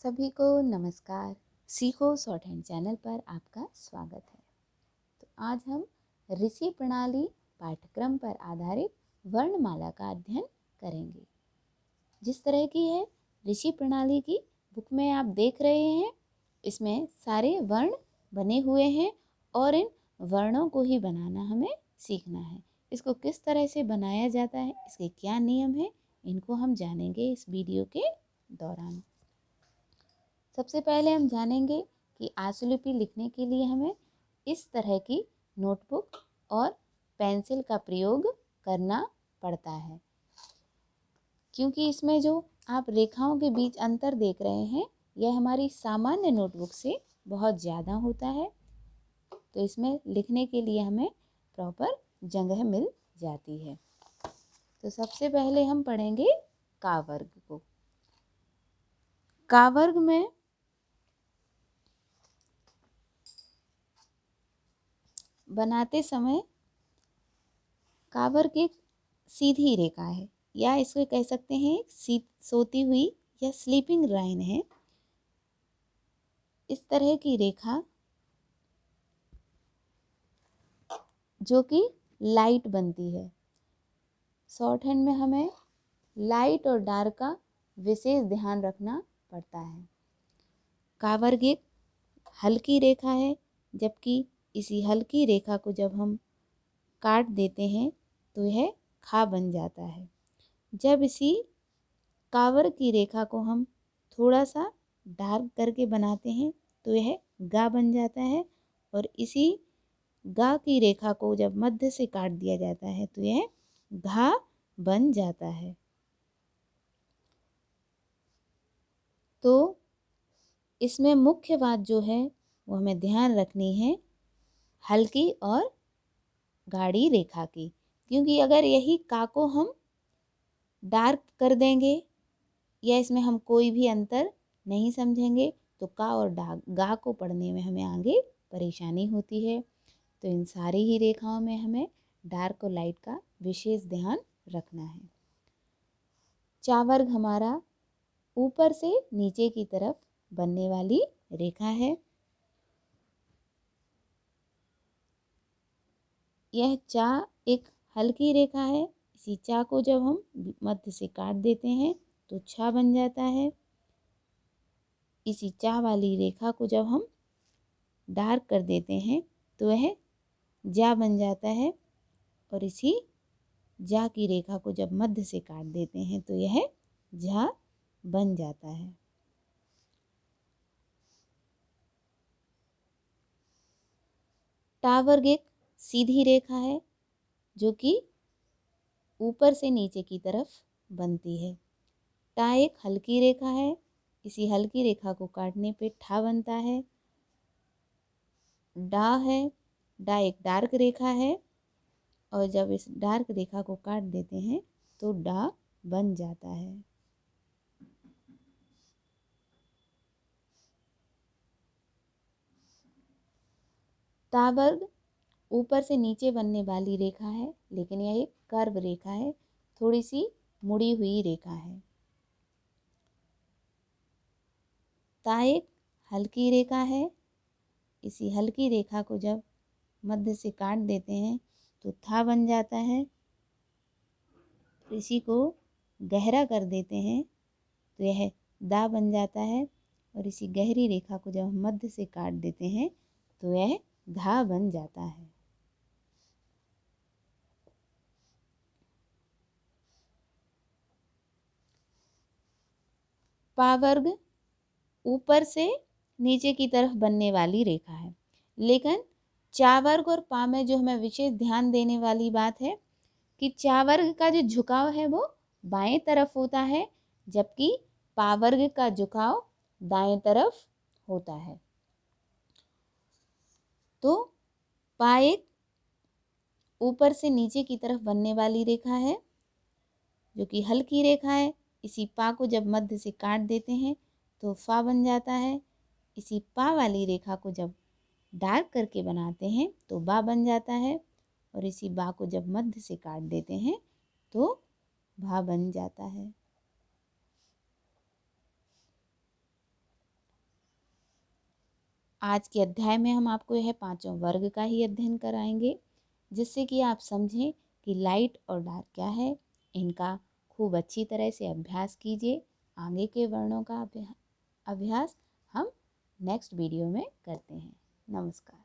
सभी को नमस्कार। सीखो शॉर्ट हैंड चैनल पर आपका स्वागत है। तो आज हम ऋषि प्रणाली पाठ्यक्रम पर आधारित वर्णमाला का अध्ययन करेंगे। जिस तरह की है ऋषि प्रणाली की बुक में आप देख रहे हैं, इसमें सारे वर्ण बने हुए हैं और इन वर्णों को ही बनाना हमें सीखना है। इसको किस तरह से बनाया जाता है, इसके क्या नियम हैं, इनको हम जानेंगे इस वीडियो के दौरान। सबसे पहले हम जानेंगे कि आशुलिपि लिखने के लिए हमें इस तरह की नोटबुक और पेंसिल का प्रयोग करना पड़ता है, क्योंकि इसमें जो आप रेखाओं के बीच अंतर देख रहे हैं यह हमारी सामान्य नोटबुक से बहुत ज़्यादा होता है। तो इसमें लिखने के लिए हमें प्रॉपर जगह मिल जाती है। तो सबसे पहले हम पढ़ेंगे का वर्ग को। का वर्ग में बनाते समय का वर्ग एक सीधी रेखा है, या इसको कह सकते हैं सोती हुई या स्लीपिंग लाइन है। इस तरह की रेखा जो कि लाइट बनती है। शॉर्ट हैंड में हमें लाइट और डार्क का विशेष ध्यान रखना पड़ता है। का वर्ग एक हल्की रेखा है, जबकि इसी हल्की रेखा को जब हम काट देते हैं तो यह खा बन जाता है। जब इसी का वर्ग की रेखा को हम थोड़ा सा डार्क करके बनाते हैं तो यह गा बन जाता है, और इसी गा की रेखा को जब मध्य से काट दिया जाता है तो यह घा बन जाता है। तो इसमें मुख्य बात जो है वो हमें ध्यान रखनी है हल्की और गाढ़ी रेखा की, क्योंकि अगर यही का को हम डार्क कर देंगे या इसमें हम कोई भी अंतर नहीं समझेंगे तो का और गा को पढ़ने में हमें आगे परेशानी होती है। तो इन सारी ही रेखाओं में हमें डार्क और लाइट का विशेष ध्यान रखना है। चा वर्ग हमारा ऊपर से नीचे की तरफ बनने वाली रेखा है। यह चा एक हल्की रेखा है। इसी चा को जब हम मध्य से काट देते हैं तो छा बन जाता है। इसी चा वाली रेखा को जब हम डार्क कर देते हैं तो वह जा बन जाता है, और इसी जा की रेखा को जब मध्य से काट देते हैं तो यह झा बन जाता है। टा वर्ग एक सीधी रेखा है जो कि ऊपर से नीचे की तरफ बनती है। टा एक हल्की रेखा है। इसी हल्की रेखा को काटने पे ठा बनता है। डा है, डा एक डार्क रेखा है, और जब इस डार्क रेखा को काट देते हैं तो डा बन जाता है। ता वर्ग ऊपर से नीचे बनने वाली रेखा है, लेकिन यह एक कर्व रेखा है, थोड़ी सी मुड़ी हुई रेखा है। ता एक हल्की रेखा है। इसी हल्की रेखा को जब मध्य से काट देते हैं तो था बन जाता है। इसी को गहरा कर देते हैं तो यह दा बन जाता है, और इसी गहरी रेखा को जब हम मध्य से काट देते हैं तो यह धा बन जाता है। पा वर्ग ऊपर से नीचे की तरफ बनने वाली रेखा है, लेकिन चा वर्ग और पा में जो हमें विशेष ध्यान देने वाली बात है कि चा वर्ग का जो झुकाव है वो बाएं तरफ होता है, जबकि पा वर्ग का झुकाव दाएं तरफ होता है। तो पा एक ऊपर से नीचे की तरफ बनने वाली रेखा है जो कि हल्की रेखा है। इसी पा को जब मध्य से काट देते हैं तो फा बन जाता है। इसी पा वाली रेखा को जब डार्क करके बनाते हैं तो बा बन जाता है, और इसी बा को जब मध्य से काट देते हैं तो भा बन जाता है। आज के अध्याय में हम आपको यह पांचों वर्ग का ही अध्ययन कराएंगे, जिससे कि आप समझें कि लाइट और डार्क क्या है। इनका खूब अच्छी तरह से अभ्यास कीजिए। आगे के वर्णों का अभ्यास हम नेक्स्ट वीडियो में करते हैं। नमस्कार।